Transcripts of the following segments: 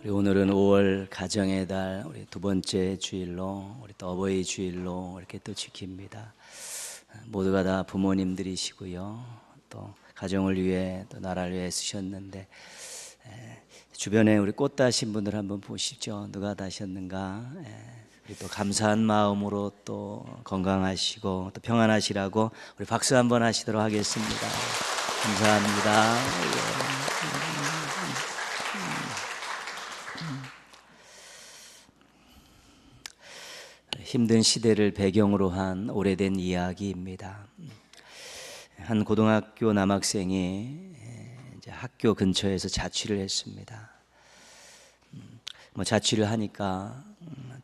우리 오늘은 5월 가정의 달 우리 두 번째 주일로 우리 또 어버이 주일로 이렇게 또 지킵니다. 모두가 다 부모님들이시고요. 또 가정을 위해 또 나라를 위해 쓰셨는데 주변에 우리 꽃 다신 분들 한번 보시죠. 누가 다셨는가? 우리 또 감사한 마음으로 또 건강하시고 또 평안하시라고 우리 박수 한번 하시도록 하겠습니다. 감사합니다. 힘든 시대를 배경으로 한 오래된 이야기입니다. 한 고등학교 남학생이 이제 학교 근처에서 자취를 했습니다. 자취를 하니까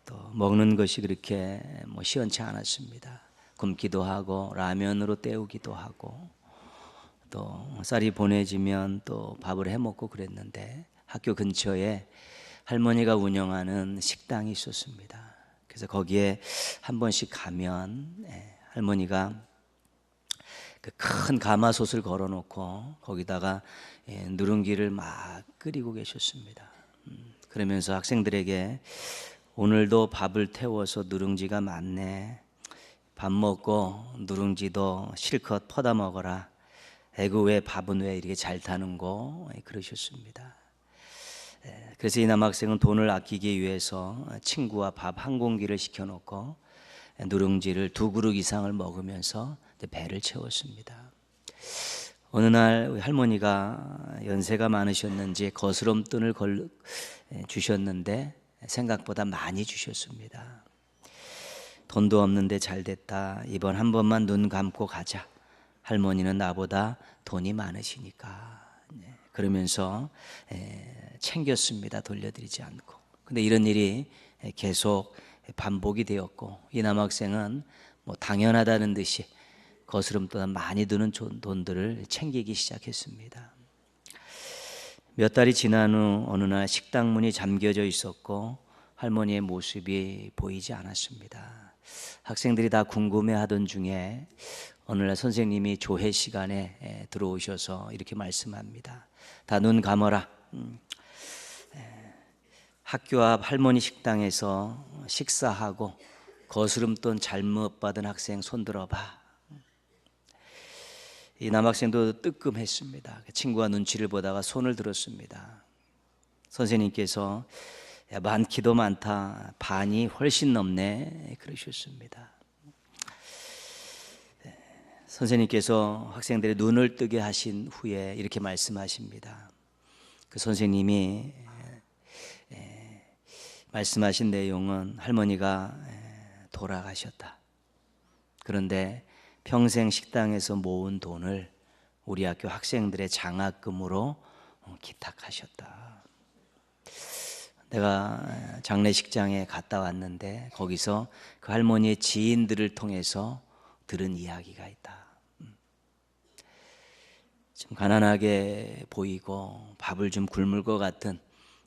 또 먹는 것이 그렇게 시원치 않았습니다. 굶기도 하고 라면으로 때우기도 하고 또 쌀이 보내지면 또 밥을 해 먹고 그랬는데 학교 근처에 할머니가 운영하는 식당이 있었습니다. 그래서 거기에 한 번씩 가면 할머니가 그 큰 가마솥을 걸어놓고 거기다가 누룽지를 막 끓이고 계셨습니다. 그러면서 학생들에게 오늘도 밥을 태워서 누룽지가 많네. 밥 먹고 누룽지도 실컷 퍼다 먹어라. 에구 왜 밥은 왜 이렇게 잘 타는고 그러셨습니다. 그래서 이 남학생은 돈을 아끼기 위해서 친구와 밥 한 공기를 시켜놓고 누룽지를 2그릇 이상을 먹으면서 배를 채웠습니다. 어느 날 할머니가 연세가 많으셨는지 거스름돈을 주셨는데 생각보다 많이 주셨습니다. 돈도 없는데 잘 됐다. 이번 한 번만 눈 감고 가자. 할머니는 나보다 돈이 많으시니까. 그러면서 챙겼습니다. 돌려드리지 않고. 근데 이런 일이 계속 반복이 되었고 이 남학생은 당연하다는 듯이 거스름돈 많이 드는 돈들을 챙기기 시작했습니다. 몇 달이 지난 후 어느 날 식당 문이 잠겨져 있었고 할머니의 모습이 보이지 않았습니다. 학생들이 다 궁금해하던 중에 어느 날 선생님이 조회 시간에 들어오셔서 이렇게 말씀합니다. 다 눈 감아라. 학교 앞 할머니 식당에서 식사하고 거스름돈 잘못 받은 학생 손 들어봐. 이 남학생도 뜨끔했습니다. 친구가 눈치를 보다가 손을 들었습니다. 선생님께서 야, 많기도 많다. 반이 훨씬 넘네. 그러셨습니다. 선생님께서 학생들의 눈을 뜨게 하신 후에 이렇게 말씀하십니다. 그 선생님이 말씀하신 내용은 할머니가 돌아가셨다. 그런데 평생 식당에서 모은 돈을 우리 학교 학생들의 장학금으로 기탁하셨다. 내가 장례식장에 갔다 왔는데 거기서 그 할머니의 지인들을 통해서 들은 이야기가 있다. 좀 가난하게 보이고 밥을 좀 굶을 것 같은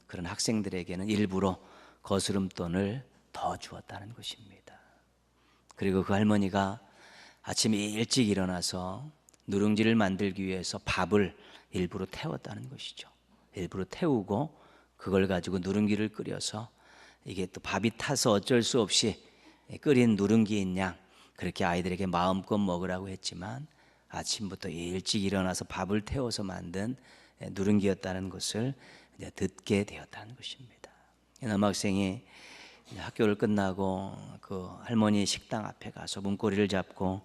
그런 학생들에게는 일부러 거스름돈을 더 주었다는 것입니다. 그리고 그 할머니가 아침에 일찍 일어나서 누룽지를 만들기 위해서 밥을 일부러 태웠다는 것이죠. 일부러 태우고 그걸 가지고 누룽지를 끓여서 이게 또 밥이 타서 어쩔 수 없이 끓인 누룽지인 양 그렇게 아이들에게 마음껏 먹으라고 했지만 아침부터 일찍 일어나서 밥을 태워서 만든 누룽지였다는 것을 이제 듣게 되었다는 것입니다. 이 남학생이 학교를 끝나고 그 할머니 식당 앞에 가서 문고리를 잡고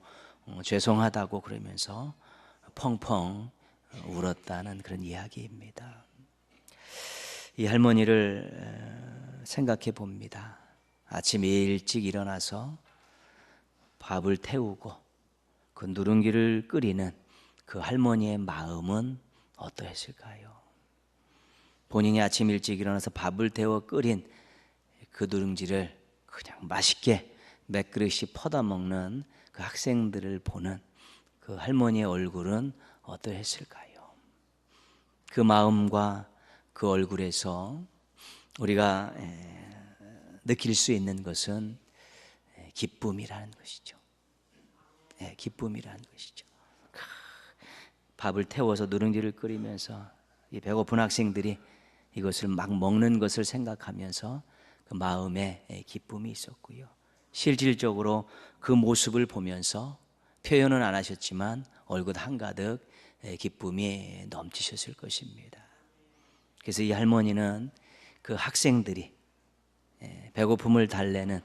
죄송하다고 그러면서 펑펑 울었다는 그런 이야기입니다. 이 할머니를 생각해 봅니다. 아침 일찍 일어나서 밥을 태우고 그 누룽지를 끓이는 그 할머니의 마음은 어떠했을까요? 본인이 아침 일찍 일어나서 밥을 태워 끓인 그 누룽지를 그냥 맛있게 몇 그릇씩 퍼다 먹는 그 학생들을 보는 그 할머니의 얼굴은 어떠했을까요? 그 마음과 그 얼굴에서 우리가 느낄 수 있는 것은 기쁨이라는 것이죠. 기쁨이라는 것이죠. 밥을 태워서 누룽지를 끓이면서 이 배고픈 학생들이 이것을 막 먹는 것을 생각하면서 그 마음에 기쁨이 있었고요. 실질적으로 그 모습을 보면서 표현은 안 하셨지만 얼굴 한가득 기쁨이 넘치셨을 것입니다. 그래서 이 할머니는 그 학생들이 배고픔을 달래는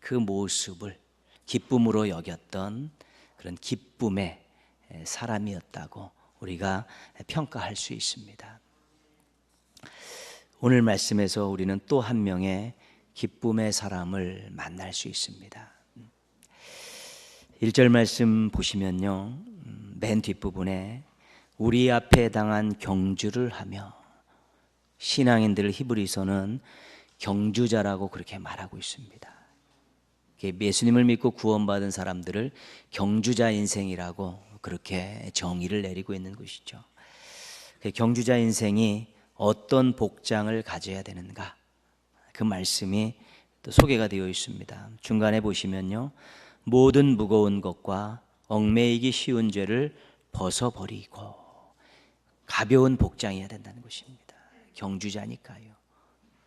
그 모습을 기쁨으로 여겼던 그런 기쁨의 사람이었다고 우리가 평가할 수 있습니다. 오늘 말씀에서 우리는 또 한 명의 기쁨의 사람을 만날 수 있습니다. 1절 말씀 보시면요, 맨 뒷부분에 우리 앞에 당한 경주를 하며, 신앙인들 히브리서는 경주자라고 그렇게 말하고 있습니다. 예수님을 믿고 구원받은 사람들을 경주자 인생이라고 그렇게 정의를 내리고 있는 것이죠. 경주자 인생이 어떤 복장을 가져야 되는가, 그 말씀이 또 소개가 되어 있습니다. 중간에 보시면요, 모든 무거운 것과 얽매이기 쉬운 죄를 벗어버리고, 가벼운 복장이어야 된다는 것입니다. 경주자니까요.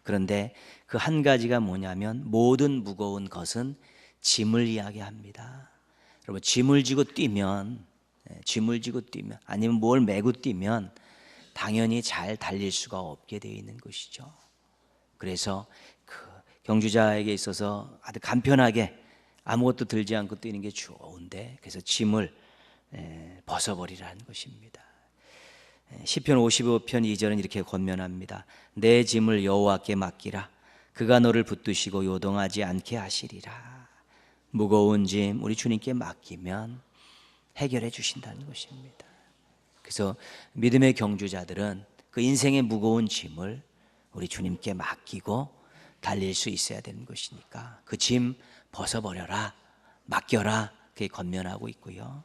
그런데 그 한 가지가 뭐냐면 모든 무거운 것은 짐을 이야기합니다. 여러분, 짐을 지고 뛰면 아니면 뭘 메고 뛰면 당연히 잘 달릴 수가 없게 되어 있는 것이죠. 그래서 그 경주자에게 있어서 아주 간편하게 아무것도 들지 않고 뛰는 게 좋은데, 그래서 짐을 벗어버리라는 것입니다. 시편 55편 2절은 이렇게 권면합니다. 내 짐을 여호와께 맡기라. 그가 너를 붙드시고 요동하지 않게 하시리라. 무거운 짐 우리 주님께 맡기면 해결해 주신다는 것입니다. 그래서 믿음의 경주자들은 그 인생의 무거운 짐을 우리 주님께 맡기고 달릴 수 있어야 되는 것이니까 그 짐 벗어버려라, 맡겨라, 그게 권면하고 있고요.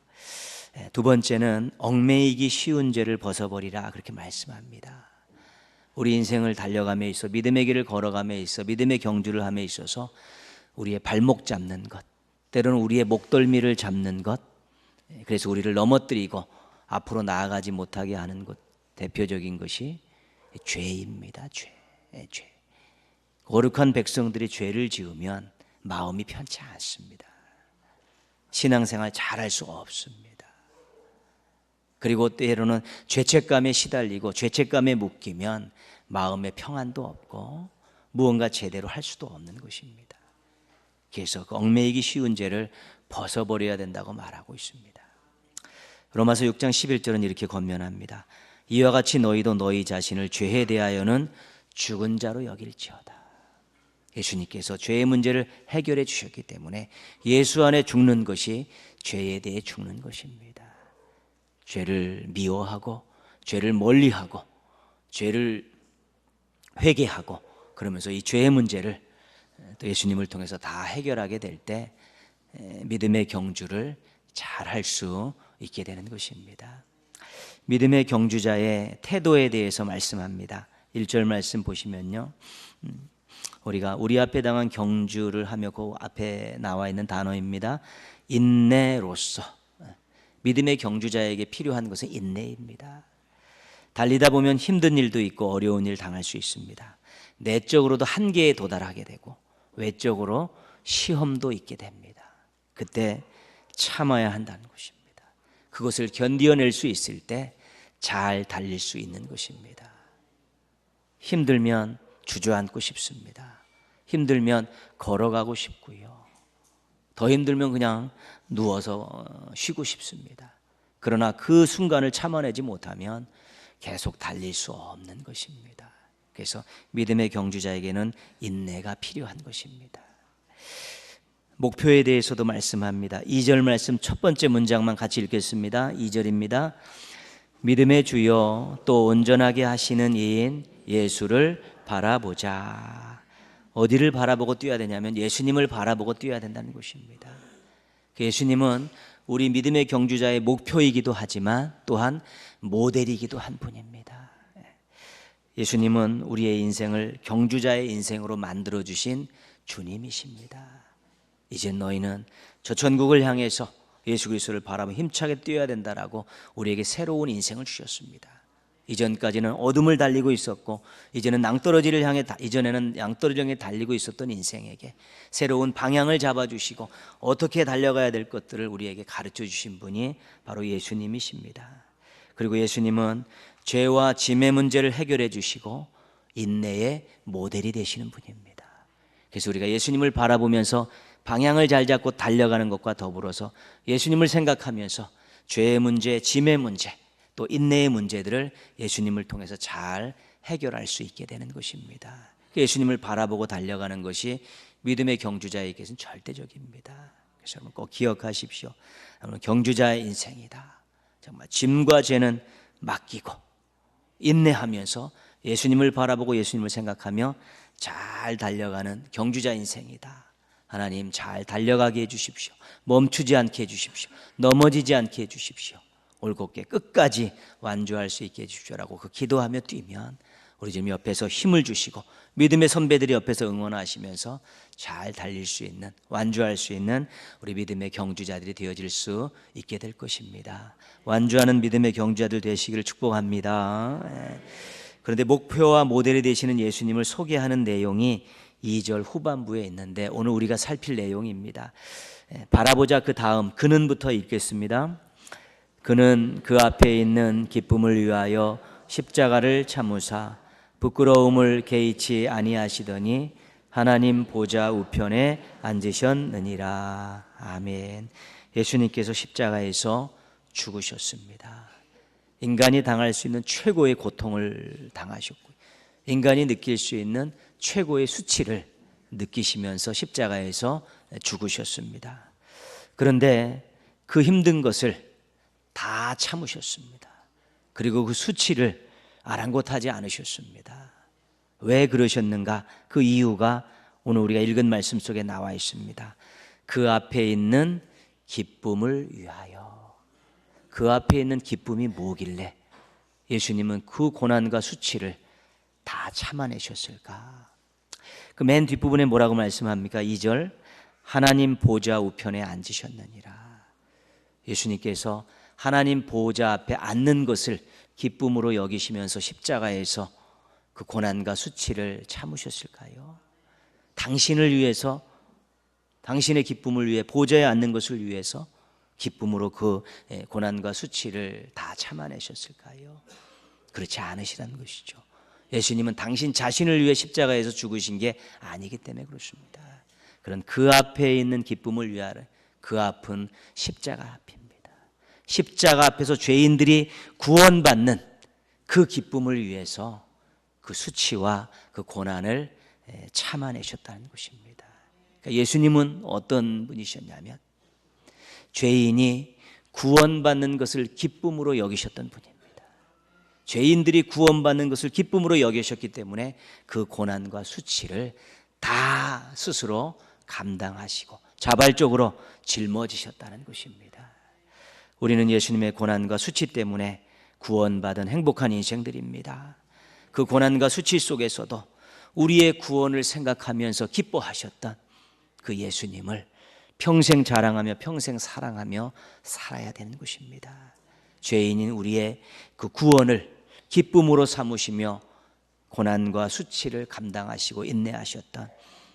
두 번째는 얽매이기 쉬운 죄를 벗어버리라, 그렇게 말씀합니다. 우리 인생을 달려감에 있어, 믿음의 길을 걸어감에 있어, 믿음의 경주를 함에 있어서 우리의 발목 잡는 것, 때로는 우리의 목덜미를 잡는 것, 그래서 우리를 넘어뜨리고 앞으로 나아가지 못하게 하는 것, 대표적인 것이 죄입니다. 죄. 거룩한 백성들이 죄를 지으면 마음이 편치 않습니다. 신앙생활 잘할 수가 없습니다. 그리고 때로는 죄책감에 시달리고 죄책감에 묶이면 마음에 평안도 없고 무언가 제대로 할 수도 없는 것입니다. 그래서 그 얽매이기 쉬운 죄를 벗어버려야 된다고 말하고 있습니다. 로마서 6장 11절은 이렇게 권면합니다. 이와 같이 너희도 너희 자신을 죄에 대하여는 죽은 자로 여길지어다. 예수님께서 죄의 문제를 해결해 주셨기 때문에 예수 안에 죽는 것이 죄에 대해 죽는 것입니다. 죄를 미워하고 죄를 멀리하고 죄를 회개하고 그러면서 이 죄의 문제를 또 예수님을 통해서 다 해결하게 될 때 믿음의 경주를 잘 할 수 있게 되는 것입니다. 믿음의 경주자의 태도에 대해서 말씀합니다. 1절 말씀 보시면요, 우리가 우리 앞에 당한 경주를 하며 그 앞에 나와 있는 단어입니다. 인내로서. 믿음의 경주자에게 필요한 것은 인내입니다. 달리다 보면 힘든 일도 있고 어려운 일 당할 수 있습니다. 내적으로도 한계에 도달하게 되고 외적으로 시험도 있게 됩니다. 그때 참아야 한다는 것입니다. 그것을 견디어낼 수 있을 때 잘 달릴 수 있는 것입니다. 힘들면 주저앉고 싶습니다. 힘들면 걸어가고 싶고요. 더 힘들면 그냥 누워서 쉬고 싶습니다. 그러나 그 순간을 참아내지 못하면 계속 달릴 수 없는 것입니다. 그래서 믿음의 경주자에게는 인내가 필요한 것입니다. 목표에 대해서도 말씀합니다. 2절 말씀 첫 번째 문장만 같이 읽겠습니다. 2절입니다. 믿음의 주여 또 온전하게 하시는 이인 예수를 바라보자. 어디를 바라보고 뛰어야 되냐면 예수님을 바라보고 뛰어야 된다는 것입니다. 예수님은 우리 믿음의 경주자의 목표이기도 하지만 또한 모델이기도 한 분입니다. 예수님은 우리의 인생을 경주자의 인생으로 만들어주신 주님이십니다. 이제 너희는 저 천국을 향해서 예수 그리스도를 바라보며 힘차게 뛰어야 된다라고 우리에게 새로운 인생을 주셨습니다. 이전까지는 어둠을 달리고 있었고 이제는 낭떠러지를 향해 이전에는 낭떠러지를 향해 달리고 있었던 인생에게 새로운 방향을 잡아주시고 어떻게 달려가야 될 것들을 우리에게 가르쳐 주신 분이 바로 예수님이십니다. 그리고 예수님은 죄와 짐의 문제를 해결해 주시고 인내의 모델이 되시는 분입니다. 그래서 우리가 예수님을 바라보면서 방향을 잘 잡고 달려가는 것과 더불어서 예수님을 생각하면서 죄의 문제, 짐의 문제, 또 인내의 문제들을 예수님을 통해서 잘 해결할 수 있게 되는 것입니다. 예수님을 바라보고 달려가는 것이 믿음의 경주자에게는 절대적입니다. 그래서 여러분 꼭 기억하십시오. 여러분 경주자의 인생이다. 정말 짐과 죄는 맡기고 인내하면서 예수님을 바라보고 예수님을 생각하며 잘 달려가는 경주자 인생이다. 하나님 잘 달려가게 해주십시오. 멈추지 않게 해주십시오. 넘어지지 않게 해주십시오. 올곧게 끝까지 완주할 수 있게 해주십시오라고 그 기도하며 뛰면 우리 지금 옆에서 힘을 주시고 믿음의 선배들이 옆에서 응원하시면서 잘 달릴 수 있는, 완주할 수 있는 우리 믿음의 경주자들이 되어질 수 있게 될 것입니다. 완주하는 믿음의 경주자들 되시기를 축복합니다. 그런데 목표와 모델이 되시는 예수님을 소개하는 내용이 2절 후반부에 있는데 오늘 우리가 살필 내용입니다. 바라보자 그 다음 그는부터 읽겠습니다. 그는 그 앞에 있는 기쁨을 위하여 십자가를 참으사 부끄러움을 개의치 아니하시더니 하나님 보좌 우편에 앉으셨느니라. 아멘. 예수님께서 십자가에서 죽으셨습니다. 인간이 당할 수 있는 최고의 고통을 당하셨고 인간이 느낄 수 있는 최고의 수치를 느끼시면서 십자가에서 죽으셨습니다. 그런데 그 힘든 것을 다 참으셨습니다. 그리고 그 수치를 아랑곳하지 않으셨습니다. 왜 그러셨는가? 그 이유가 오늘 우리가 읽은 말씀 속에 나와 있습니다. 그 앞에 있는 기쁨을 위하여. 그 앞에 있는 기쁨이 뭐길래 예수님은 그 고난과 수치를 다 참아내셨을까? 그 맨 뒷부분에 뭐라고 말씀합니까? 2절 하나님 보좌 우편에 앉으셨느니라. 예수님께서 하나님 보좌 앞에 앉는 것을 기쁨으로 여기시면서 십자가에서 그 고난과 수치를 참으셨을까요? 당신을 위해서, 당신의 기쁨을 위해 보좌에 앉는 것을 위해서 기쁨으로 그 고난과 수치를 다 참아내셨을까요? 그렇지 않으시다는 것이죠. 예수님은 당신 자신을 위해 십자가에서 죽으신 게 아니기 때문에 그렇습니다. 그런 그 앞에 있는 기쁨을 위하여 그 앞은 십자가 앞입니다. 십자가 앞에서 죄인들이 구원받는 그 기쁨을 위해서 그 수치와 그 고난을 참아내셨다는 것입니다. 그러니까 예수님은 어떤 분이셨냐면 죄인이 구원받는 것을 기쁨으로 여기셨던 분입니다. 죄인들이 구원받는 것을 기쁨으로 여기셨기 때문에 그 고난과 수치를 다 스스로 감당하시고 자발적으로 짊어지셨다는 것입니다. 우리는 예수님의 고난과 수치 때문에 구원받은 행복한 인생들입니다. 그 고난과 수치 속에서도 우리의 구원을 생각하면서 기뻐하셨던 그 예수님을 평생 자랑하며 평생 사랑하며 살아야 되는 것입니다. 죄인인 우리의 그 구원을 기쁨으로 삼으시며 고난과 수치를 감당하시고 인내하셨던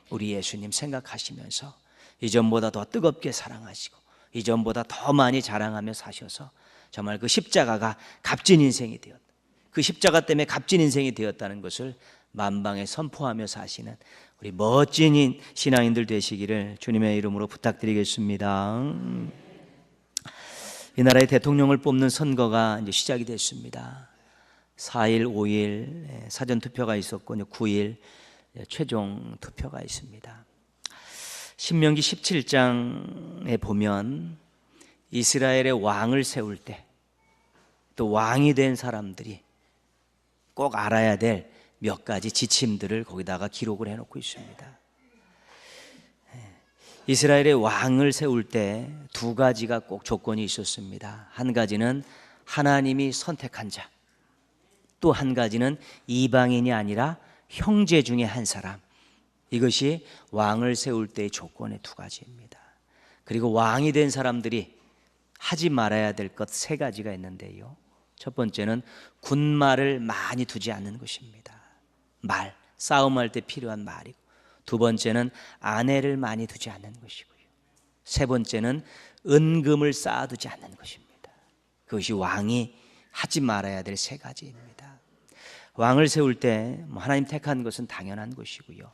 우리 예수님 생각하시면서 이전보다 더 뜨겁게 사랑하시고 이전보다 더 많이 자랑하며 사셔서 정말 그 십자가가 값진 인생이 되었다. 그 십자가 때문에 값진 인생이 되었다는 것을 만방에 선포하며 사시는 우리 멋진 신앙인들 되시기를 주님의 이름으로 부탁드리겠습니다. 이 나라의 대통령을 뽑는 선거가 이제 시작이 됐습니다. 4일, 5일 사전 투표가 있었고 9일 최종 투표가 있습니다. 신명기 17장에 보면 이스라엘의 왕을 세울 때 또 왕이 된 사람들이 꼭 알아야 될 몇 가지 지침들을 거기다가 기록을 해놓고 있습니다. 이스라엘의 왕을 세울 때 두 가지가 꼭 조건이 있었습니다. 한 가지는 하나님이 선택한 자, 또 한 가지는 이방인이 아니라 형제 중에 한 사람. 이것이 왕을 세울 때의 조건의 두 가지입니다. 그리고 왕이 된 사람들이 하지 말아야 될 것 세 가지가 있는데요. 첫 번째는 군말을 많이 두지 않는 것입니다. 말, 싸움할 때 필요한 말이고, 두 번째는 아내를 많이 두지 않는 것이고요. 세 번째는 은금을 쌓아두지 않는 것입니다. 그것이 왕이 하지 말아야 될 세 가지입니다. 왕을 세울 때 하나님 택한 것은 당연한 것이고요.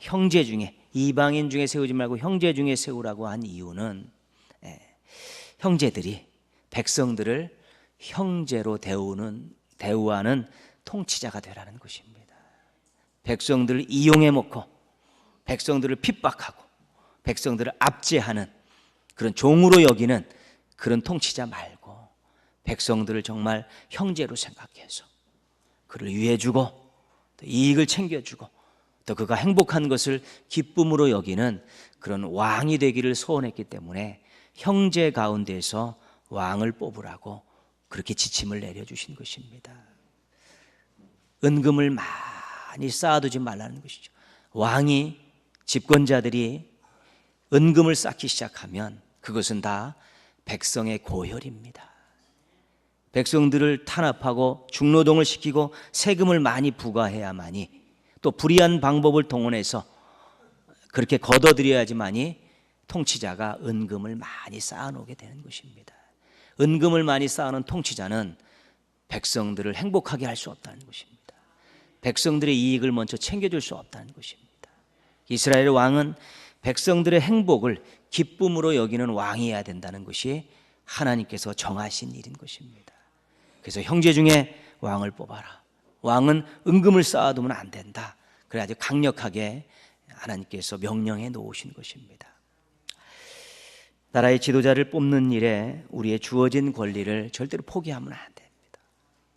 형제 중에, 이방인 중에 세우지 말고 형제 중에 세우라고 한 이유는 형제들이 백성들을 형제로 대우하는 통치자가 되라는 것입니다. 백성들을 이용해 먹고 백성들을 핍박하고 백성들을 압제하는 그런 종으로 여기는 그런 통치자 말고 백성들을 정말 형제로 생각해서 그를 위해주고 또 이익을 챙겨주고 또 그가 행복한 것을 기쁨으로 여기는 그런 왕이 되기를 소원했기 때문에 형제 가운데서 왕을 뽑으라고 그렇게 지침을 내려주신 것입니다. 은금을 많이 쌓아두지 말라는 것이죠. 왕이, 집권자들이 은금을 쌓기 시작하면 그것은 다 백성의 고혈입니다. 백성들을 탄압하고 중노동을 시키고 세금을 많이 부과해야만이, 또 불의한 방법을 동원해서 그렇게 걷어들여야지만이 통치자가 은금을 많이 쌓아놓게 되는 것입니다. 은금을 많이 쌓아놓은 통치자는 백성들을 행복하게 할 수 없다는 것입니다. 백성들의 이익을 먼저 챙겨줄 수 없다는 것입니다. 이스라엘 왕은 백성들의 행복을 기쁨으로 여기는 왕이어야 된다는 것이 하나님께서 정하신 일인 것입니다. 그래서 형제 중에 왕을 뽑아라. 왕은 은금을 쌓아두면 안 된다. 그래 아주 강력하게 하나님께서 명령해 놓으신 것입니다. 나라의 지도자를 뽑는 일에 우리의 주어진 권리를 절대로 포기하면 안 됩니다.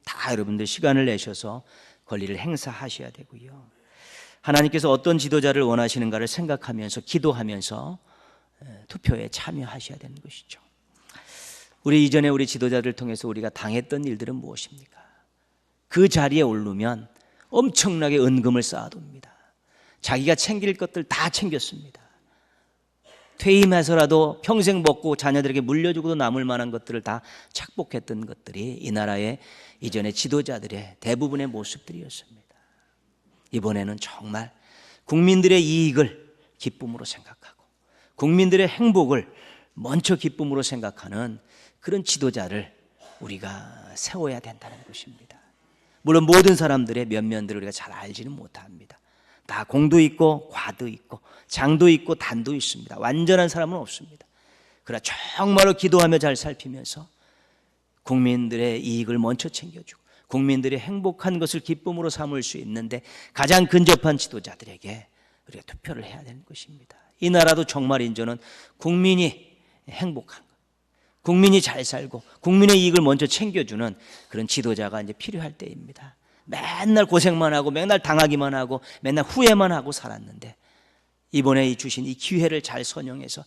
다 여러분들 시간을 내셔서 권리를 행사하셔야 되고요. 하나님께서 어떤 지도자를 원하시는가를 생각하면서 기도하면서 투표에 참여하셔야 되는 것이죠. 우리 이전에 우리 지도자를 통해서 우리가 당했던 일들은 무엇입니까? 그 자리에 오르면 엄청나게 은금을 쌓아둡니다. 자기가 챙길 것들 다 챙겼습니다. 퇴임해서라도 평생 먹고 자녀들에게 물려주고도 남을 만한 것들을 다 착복했던 것들이 이 나라의 이전의 지도자들의 대부분의 모습들이었습니다. 이번에는 정말 국민들의 이익을 기쁨으로 생각하고 국민들의 행복을 먼저 기쁨으로 생각하는 그런 지도자를 우리가 세워야 된다는 것입니다. 물론 모든 사람들의 면면들을 우리가 잘 알지는 못합니다. 다 공도 있고 과도 있고 장도 있고 단도 있습니다. 완전한 사람은 없습니다. 그러나 정말로 기도하며 잘 살피면서 국민들의 이익을 먼저 챙겨주고 국민들이 행복한 것을 기쁨으로 삼을 수 있는데 가장 근접한 지도자들에게 우리가 투표를 해야 되는 것입니다. 이 나라도 정말인저는 국민이 행복한 것, 국민이 잘 살고 국민의 이익을 먼저 챙겨주는 그런 지도자가 이제 필요할 때입니다. 맨날 고생만 하고 맨날 당하기만 하고 맨날 후회만 하고 살았는데 이번에 주신 이 기회를 잘 선용해서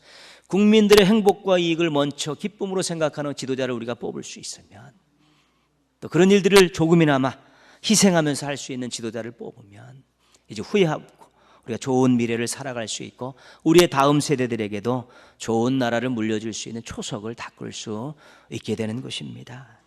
국민들의 행복과 이익을 먼저 기쁨으로 생각하는 지도자를 우리가 뽑을 수 있으면 또 그런 일들을 조금이나마 희생하면서 할 수 있는 지도자를 뽑으면 이제 후회하고 우리가 좋은 미래를 살아갈 수 있고 우리의 다음 세대들에게도 좋은 나라를 물려줄 수 있는 초석을 닦을 수 있게 되는 것입니다.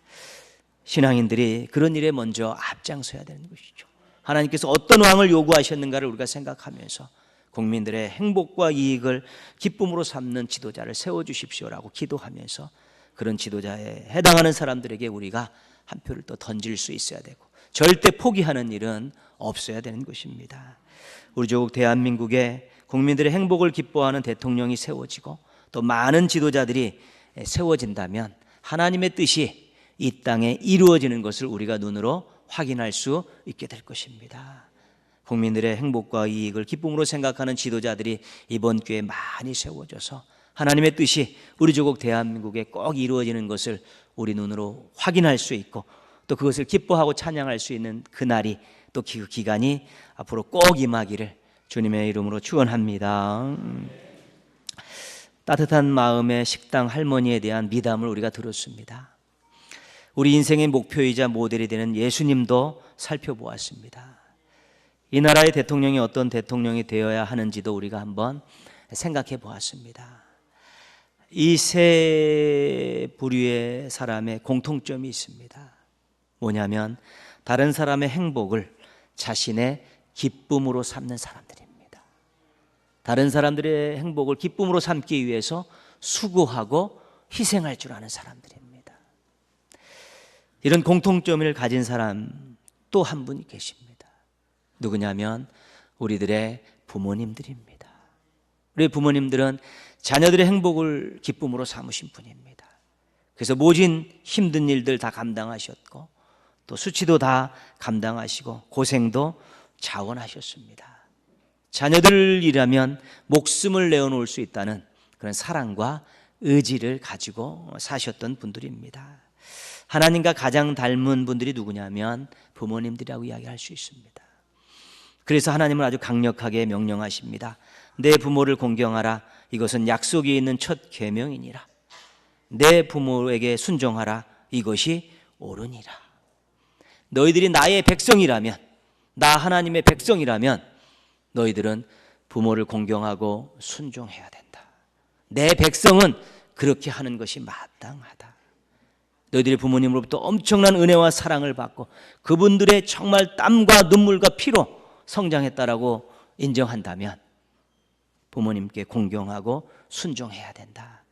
신앙인들이 그런 일에 먼저 앞장서야 되는 것이죠. 하나님께서 어떤 왕을 요구하셨는가를 우리가 생각하면서 국민들의 행복과 이익을 기쁨으로 삼는 지도자를 세워주십시오라고 기도하면서 그런 지도자에 해당하는 사람들에게 우리가 한 표를 또 던질 수 있어야 되고 절대 포기하는 일은 없어야 되는 것입니다. 우리 조국 대한민국의 국민들의 행복을 기뻐하는 대통령이 세워지고 또 많은 지도자들이 세워진다면 하나님의 뜻이 이 땅에 이루어지는 것을 우리가 눈으로 확인할 수 있게 될 것입니다. 국민들의 행복과 이익을 기쁨으로 생각하는 지도자들이 이번 기회에 많이 세워져서 하나님의 뜻이 우리 조국 대한민국에 꼭 이루어지는 것을 우리 눈으로 확인할 수 있고 또 그것을 기뻐하고 찬양할 수 있는 그날이 또 그 기간이 앞으로 꼭 임하기를 주님의 이름으로 축원합니다. 따뜻한 마음의 식당 할머니에 대한 미담을 우리가 들었습니다. 우리 인생의 목표이자 모델이 되는 예수님도 살펴보았습니다. 이 나라의 대통령이 어떤 대통령이 되어야 하는지도 우리가 한번 생각해 보았습니다. 이 세 부류의 사람의 공통점이 있습니다. 뭐냐면 다른 사람의 행복을 자신의 기쁨으로 삼는 사람들입니다. 다른 사람들의 행복을 기쁨으로 삼기 위해서 수고하고 희생할 줄 아는 사람들입니다. 이런 공통점을 가진 사람 또 한 분이 계십니다. 누구냐면 우리들의 부모님들입니다. 우리 부모님들은 자녀들의 행복을 기쁨으로 삼으신 분입니다. 그래서 모진 힘든 일들 다 감당하셨고 또 수치도 다 감당하시고 고생도 자원하셨습니다. 자녀들이라면 목숨을 내어놓을 수 있다는 그런 사랑과 의지를 가지고 사셨던 분들입니다. 하나님과 가장 닮은 분들이 누구냐면 부모님들이라고 이야기할 수 있습니다. 그래서 하나님은 아주 강력하게 명령하십니다. 내 부모를 공경하라. 이것은 약속이 있는 첫 계명이니라. 내 부모에게 순종하라. 이것이 옳으니라. 너희들이 나의 백성이라면, 나 하나님의 백성이라면 너희들은 부모를 공경하고 순종해야 된다. 내 백성은 그렇게 하는 것이 마땅하다. 너희들이 부모님으로부터 엄청난 은혜와 사랑을 받고 그분들의 정말 땀과 눈물과 피로 성장했다라고 인정한다면 부모님께 공경하고 순종해야 된다.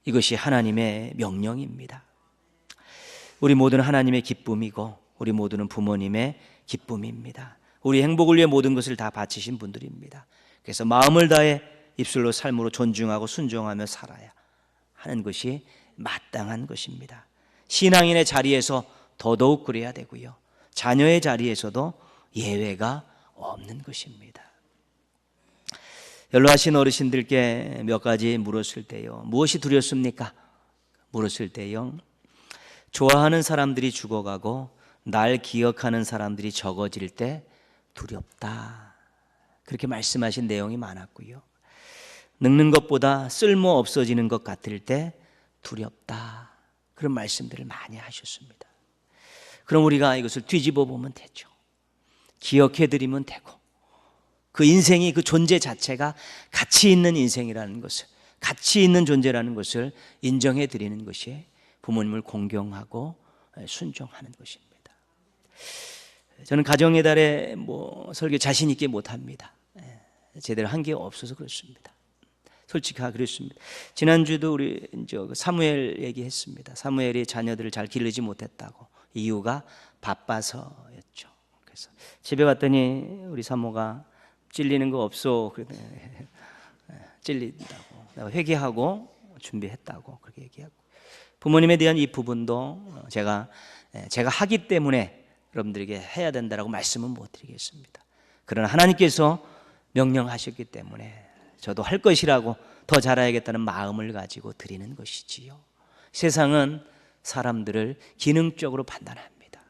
이것이 하나님의 명령입니다. 우리 모두는 하나님의 기쁨이고 우리 모두는 부모님의 기쁨입니다. 우리 행복을 위해 모든 것을 다 바치신 분들입니다. 그래서 마음을 다해 입술로 삶으로 존중하고 순종하며 살아야 하는 것이 마땅한 것입니다. 신앙인의 자리에서 더더욱 그래야 되고요. 자녀의 자리에서도 예외가 없는 것입니다. 연로하신 어르신들께 몇 가지 물었을 때요. 무엇이 두렵습니까? 물었을 때요. 좋아하는 사람들이 죽어가고 날 기억하는 사람들이 적어질 때 두렵다. 그렇게 말씀하신 내용이 많았고요. 늙는 것보다 쓸모 없어지는 것 같을 때 두렵다. 그런 말씀들을 많이 하셨습니다. 그럼 우리가 이것을 뒤집어 보면 되죠. 기억해드리면 되고 그 인생이 그 존재 자체가 가치 있는 인생이라는 것을, 가치 있는 존재라는 것을 인정해드리는 것이 부모님을 공경하고 순종하는 것입니다. 저는 가정의 달에 설교 자신 있게 못합니다. 제대로 한 게 없어서 그렇습니다. 솔직하게 그랬습니다. 지난주도 우리 사무엘 얘기했습니다. 사무엘이 자녀들을 잘 기르지 못했다고. 이유가 바빠서였죠. 그래서 집에 갔더니 우리 사모가 찔리는 거 없어. 찔린다고. 내가 회개하고 준비했다고 그렇게 얘기하고. 부모님에 대한 이 부분도 제가 하기 때문에 여러분들에게 해야 된다라고 말씀은 못 드리겠습니다. 그러나 하나님께서 명령하셨기 때문에 저도 할 것이라고 더 잘해야겠다는 마음을 가지고 드리는 것이지요. 세상은 사람들을 기능적으로 판단합니다.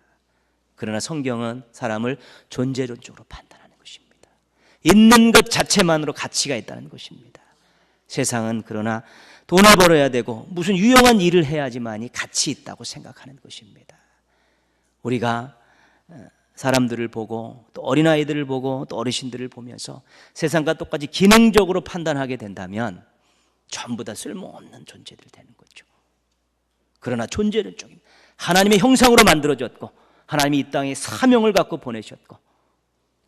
그러나 성경은 사람을 존재론적으로 판단하는 것입니다. 있는 것 자체만으로 가치가 있다는 것입니다. 세상은 그러나 돈을 벌어야 되고 무슨 유용한 일을 해야지만이 가치 있다고 생각하는 것입니다. 우리가 사람들을 보고 또 어린아이들을 보고 또 어르신들을 보면서 세상과 똑같이 기능적으로 판단하게 된다면 전부 다 쓸모없는 존재들이 되는 거죠. 그러나 존재는 쪽입니다. 하나님의 형상으로 만들어졌고 하나님이 이 땅에 사명을 갖고 보내셨고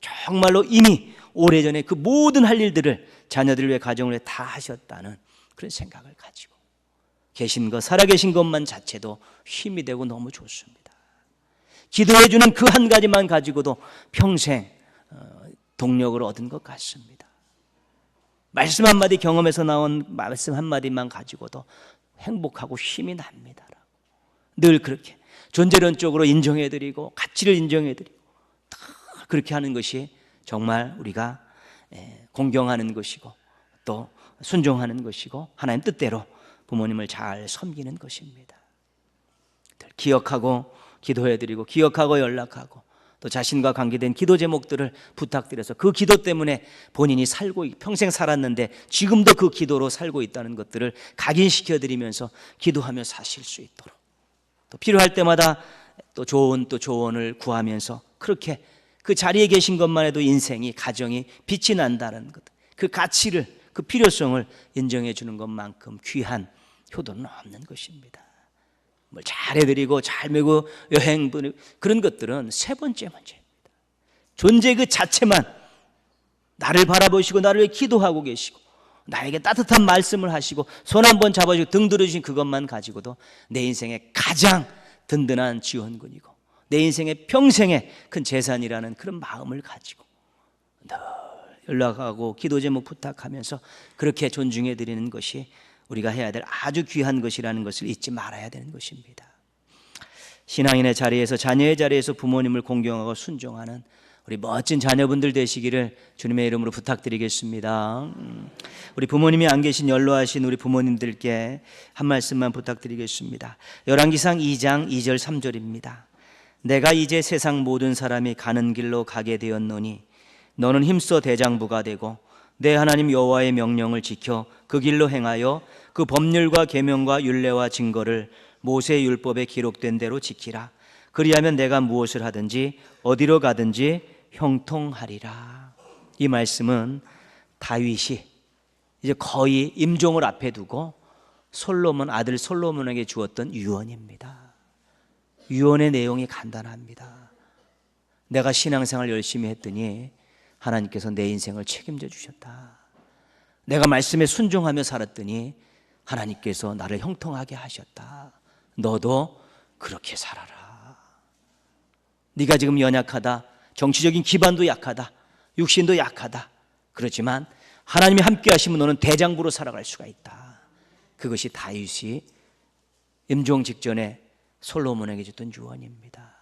정말로 이미 오래전에 그 모든 할 일들을 자녀들을 위해 가정을 위해 다 하셨다는 그런 생각을 가지고 계신 것, 살아계신 것만 자체도 힘이 되고 너무 좋습니다. 기도해주는 그 한 가지만 가지고도 평생 동력을 얻은 것 같습니다. 말씀 한마디, 경험에서 나온 말씀 한마디만 가지고도 행복하고 힘이 납니다. 늘 그렇게 존재론적으로 인정해드리고 가치를 인정해드리고 그렇게 하는 것이 정말 우리가 공경하는 것이고 또 순종하는 것이고 하나님 뜻대로 부모님을 잘 섬기는 것입니다. 기억하고 기도해드리고 기억하고 연락하고 또 자신과 관계된 기도 제목들을 부탁드려서 그 기도 때문에 본인이 평생 살았는데 지금도 그 기도로 살고 있다는 것들을 각인시켜드리면서 기도하며 사실 수 있도록 또 필요할 때마다 또 조언을 구하면서 그렇게 그 자리에 계신 것만 해도 인생이 가정이 빛이 난다는 것, 그 가치를 그 필요성을 인정해 주는 것만큼 귀한 효도는 없는 것입니다. 뭘 잘해드리고 잘 메고 여행 그런 것들은 세 번째 문제입니다. 존재 그 자체만 나를 바라보시고 나를 위해 기도하고 계시고 나에게 따뜻한 말씀을 하시고 손 한번 잡아주고 등 들어주신 그것만 가지고도 내 인생의 가장 든든한 지원군이고 내 인생의 평생의 큰 재산이라는 그런 마음을 가지고 늘 연락하고 기도 제목 부탁하면서 그렇게 존중해 드리는 것이 우리가 해야 될 아주 귀한 것이라는 것을 잊지 말아야 되는 것입니다. 신앙인의 자리에서 자녀의 자리에서 부모님을 공경하고 순종하는 우리 멋진 자녀분들 되시기를 주님의 이름으로 부탁드리겠습니다. 우리 부모님이 안 계신 연로하신 우리 부모님들께 한 말씀만 부탁드리겠습니다. 열왕기상 2장 2절 3절입니다. 내가 이제 세상 모든 사람이 가는 길로 가게 되었노니 너는 힘써 대장부가 되고 내 하나님 여호와의 명령을 지켜 그 길로 행하여 그 법률과 계명과 율례와 증거를 모세의 율법에 기록된 대로 지키라. 그리하면 내가 무엇을 하든지 어디로 가든지 형통하리라. 이 말씀은 다윗이 이제 거의 임종을 앞에 두고 아들 솔로몬에게 주었던 유언입니다. 유언의 내용이 간단합니다. 내가 신앙생활 열심히 했더니 하나님께서 내 인생을 책임져 주셨다. 내가 말씀에 순종하며 살았더니 하나님께서 나를 형통하게 하셨다. 너도 그렇게 살아라. 네가 지금 연약하다, 정치적인 기반도 약하다, 육신도 약하다. 그렇지만 하나님이 함께 하시면 너는 대장부로 살아갈 수가 있다. 그것이 다윗이 임종 직전에 솔로몬에게 줬던 유언입니다.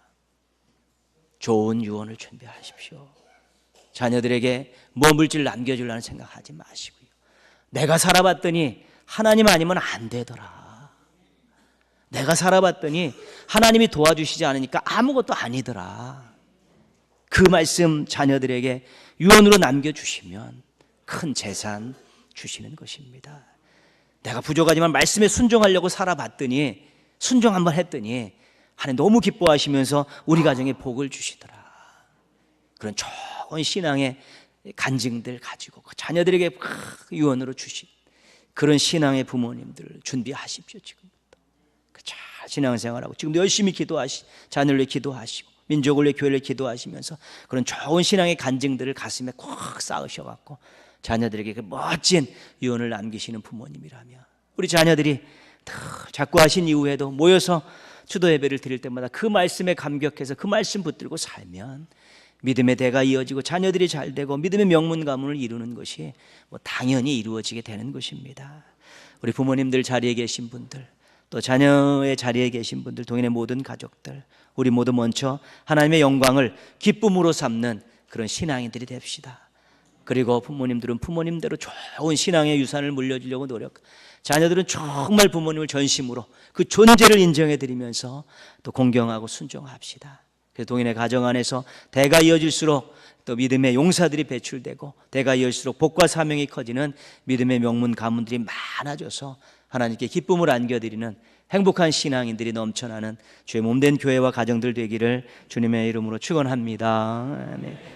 좋은 유언을 준비하십시오. 자녀들에게 물질 남겨주려는 생각하지 마시고요. 내가 살아봤더니 하나님 아니면 안 되더라. 내가 살아봤더니 하나님이 도와주시지 않으니까 아무것도 아니더라. 그 말씀 자녀들에게 유언으로 남겨주시면 큰 재산 주시는 것입니다. 내가 부족하지만 말씀에 순종하려고 살아봤더니 순종 한번 했더니 하나님 너무 기뻐하시면서 우리 가정에 복을 주시더라. 그런 좋은 신앙의 간증들 가지고 자녀들에게 유언으로 주신 그런 신앙의 부모님들 준비하십시오. 지금부터 잘 신앙생활하고 지금도 열심히 자녀를 위해 기도하시고 민족을 위해 교회를 위해 기도하시면서 그런 좋은 신앙의 간증들을 가슴에 꽉 쌓으셔갖고 자녀들에게 그 멋진 유언을 남기시는 부모님이라면 우리 자녀들이 자꾸 하신 이후에도 모여서 추도 예배를 드릴 때마다 그 말씀에 감격해서 그 말씀 붙들고 살면 믿음의 대가 이어지고 자녀들이 잘 되고 믿음의 명문 가문을 이루는 것이 당연히 이루어지게 되는 것입니다. 우리 부모님들 자리에 계신 분들, 또 자녀의 자리에 계신 분들, 동인의 모든 가족들, 우리 모두 먼저 하나님의 영광을 기쁨으로 삼는 그런 신앙인들이 됩시다. 그리고 부모님들은 부모님대로 좋은 신앙의 유산을 물려주려고 자녀들은 정말 부모님을 전심으로 그 존재를 인정해 드리면서 또 공경하고 순종합시다. 그래서 동인의 가정 안에서 대가 이어질수록 또 믿음의 용사들이 배출되고 대가 이어질수록 복과 사명이 커지는 믿음의 명문 가문들이 많아져서 하나님께 기쁨을 안겨드리는 행복한 신앙인들이 넘쳐나는 주의 몸된 교회와 가정들 되기를 주님의 이름으로 축원합니다. 아멘.